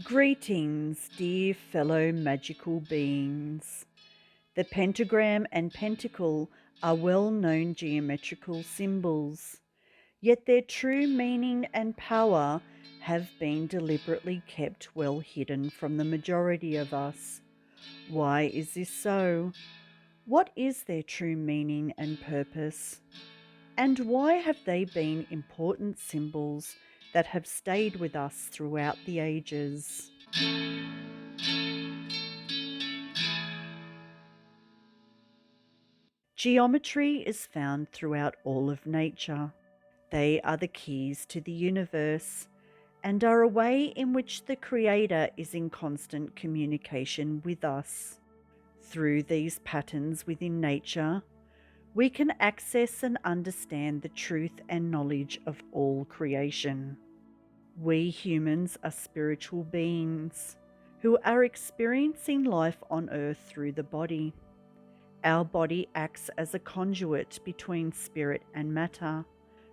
Greetings, dear fellow magical beings. The pentagram and pentacle are well-known geometrical symbols, yet their true meaning and power have been deliberately kept well hidden from the majority of us. Why is this so? What is their true meaning and purpose? And why have they been important symbols that have stayed with us throughout the ages? Geometry is found throughout all of nature. They are the keys to the universe and are a way in which the Creator is in constant communication with us. Through these patterns within nature, we can access and understand the truth and knowledge of all creation. We humans are spiritual beings who are experiencing life on earth through the body. Our body acts as a conduit between spirit and matter,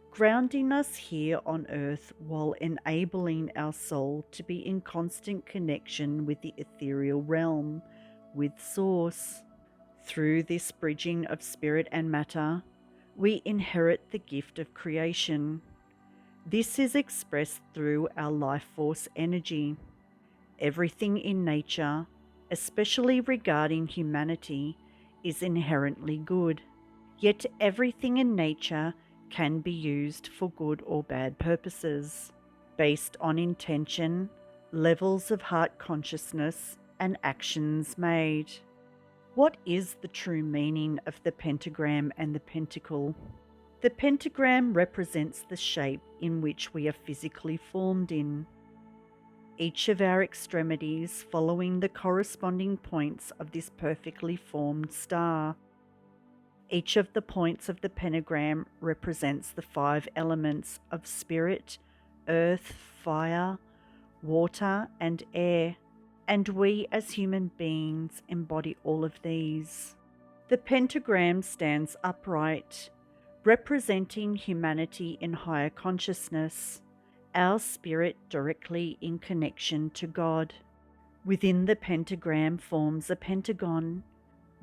grounding us here on earth while enabling our soul to be in constant connection with the ethereal realm, with Source. Through this bridging of spirit and matter, we inherit the gift of creation. This is expressed through our life force energy. Everything in nature, especially regarding humanity, is inherently good. Yet everything in nature can be used for good or bad purposes, based on intention, levels of heart consciousness, and actions made. What is the true meaning of the pentagram and the pentacle? The pentagram represents the shape in which we are physically formed in. Each of our extremities following the corresponding points of this perfectly formed star. Each of the points of the pentagram represents the 5 elements of spirit, earth, fire, water, and air, and we as human beings embody all of these. The pentagram stands upright, representing humanity in higher consciousness, our spirit directly in connection to God. Within the pentagram forms a pentagon,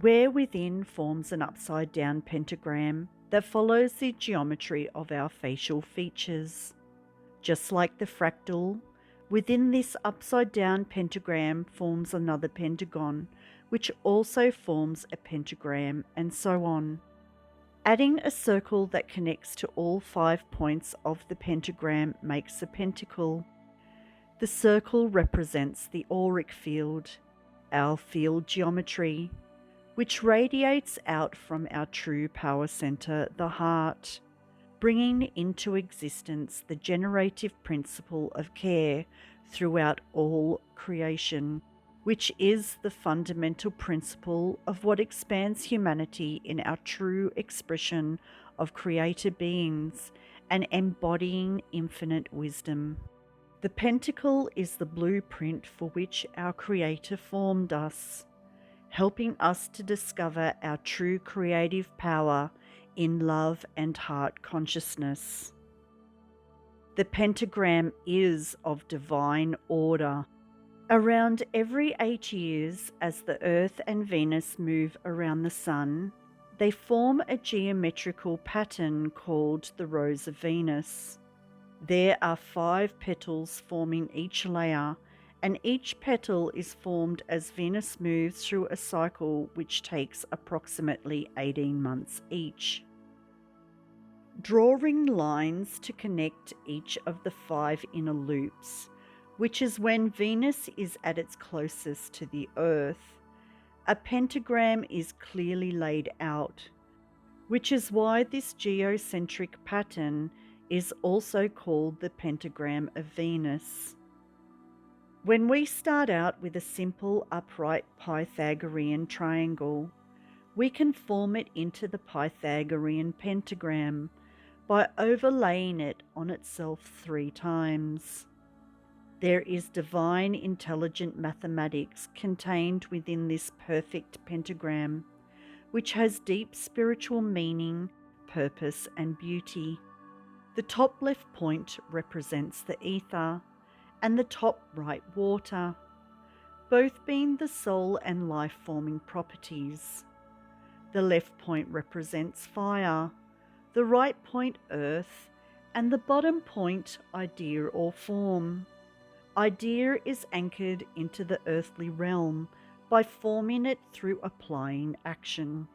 where within forms an upside-down pentagram that follows the geometry of our facial features. Just like the fractal, within this upside-down pentagram forms another pentagon, which also forms a pentagram, and so on. Adding a circle that connects to all 5 points of the pentagram makes a pentacle. The circle represents the auric field, our field geometry, which radiates out from our true power center, the heart, bringing into existence the generative principle of care throughout all creation, which is the fundamental principle of what expands humanity in our true expression of creator beings and embodying infinite wisdom. The pentacle is the blueprint for which our Creator formed us, helping us to discover our true creative power in love and heart consciousness. The pentagram is of divine order. Around every 8 years, as the Earth and Venus move around the Sun, they form a geometrical pattern called the Rose of Venus. There are 5 petals forming each layer, and each petal is formed as Venus moves through a cycle which takes approximately 18 months each. Drawing lines to connect each of the 5 inner loops, which is when Venus is at its closest to the Earth, a pentagram is clearly laid out, which is why this geocentric pattern is also called the Pentagram of Venus. When we start out with a simple upright Pythagorean triangle, we can form it into the Pythagorean pentagram by overlaying it on itself 3 times. There is divine intelligent mathematics contained within this perfect pentagram, which has deep spiritual meaning, purpose, and beauty. The top left point represents the ether, and the top right water, both being the soul and life-forming properties. The left point represents fire, the right point earth, and the bottom point idea or form. Idea is anchored into the earthly realm by forming it through applying action.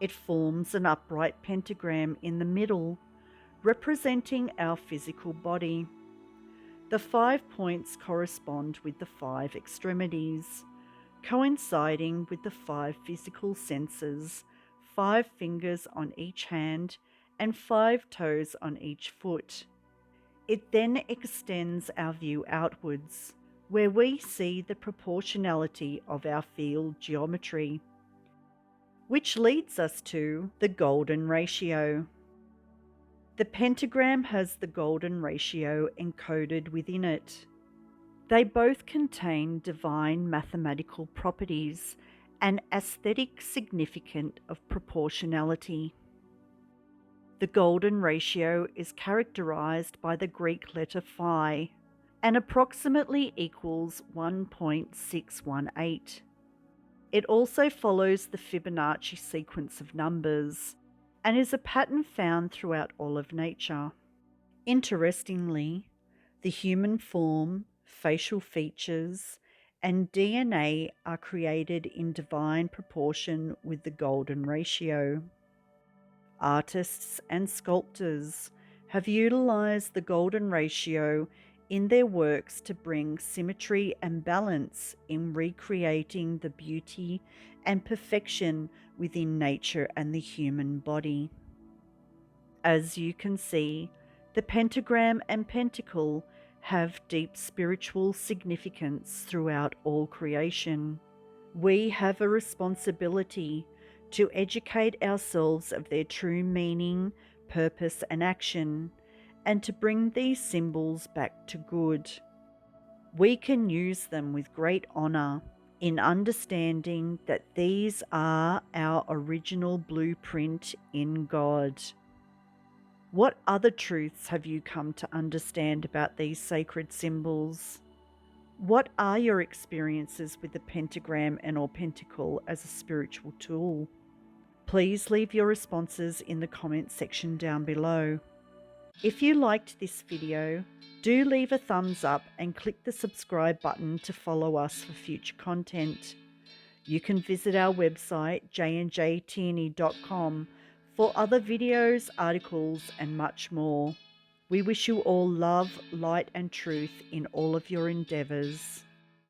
It forms an upright pentagram in the middle, representing our physical body. The 5 points correspond with the 5 extremities, coinciding with the 5 physical senses, 5 fingers on each hand and 5 toes on each foot. It then extends our view outwards, where we see the proportionality of our field geometry, which leads us to the golden ratio. The pentagram has the golden ratio encoded within it. They both contain divine mathematical properties and aesthetic significance of proportionality. The golden ratio is characterized by the Greek letter phi and approximately equals 1.618. It also follows the Fibonacci sequence of numbers and is a pattern found throughout all of nature. Interestingly, the human form, facial features, and DNA are created in divine proportion with the golden ratio. Artists and sculptors have utilized the golden ratio in their works to bring symmetry and balance in recreating the beauty and perfection within nature and the human body. As you can see, the pentagram and pentacle have deep spiritual significance throughout all creation. We have a responsibility to educate ourselves of their true meaning, purpose, and action, and to bring these symbols back to good. We can use them with great honor in understanding that these are our original blueprint in God. What other truths have you come to understand about these sacred symbols? What are your experiences with the pentagram and or pentacle as a spiritual tool? Please leave your responses in the comment section down below. If you liked this video, do leave a thumbs up and click the subscribe button to follow us for future content. You can visit our website jandjtierney.com for other videos, articles, and much more. We wish you all love, light, and truth in all of your endeavors.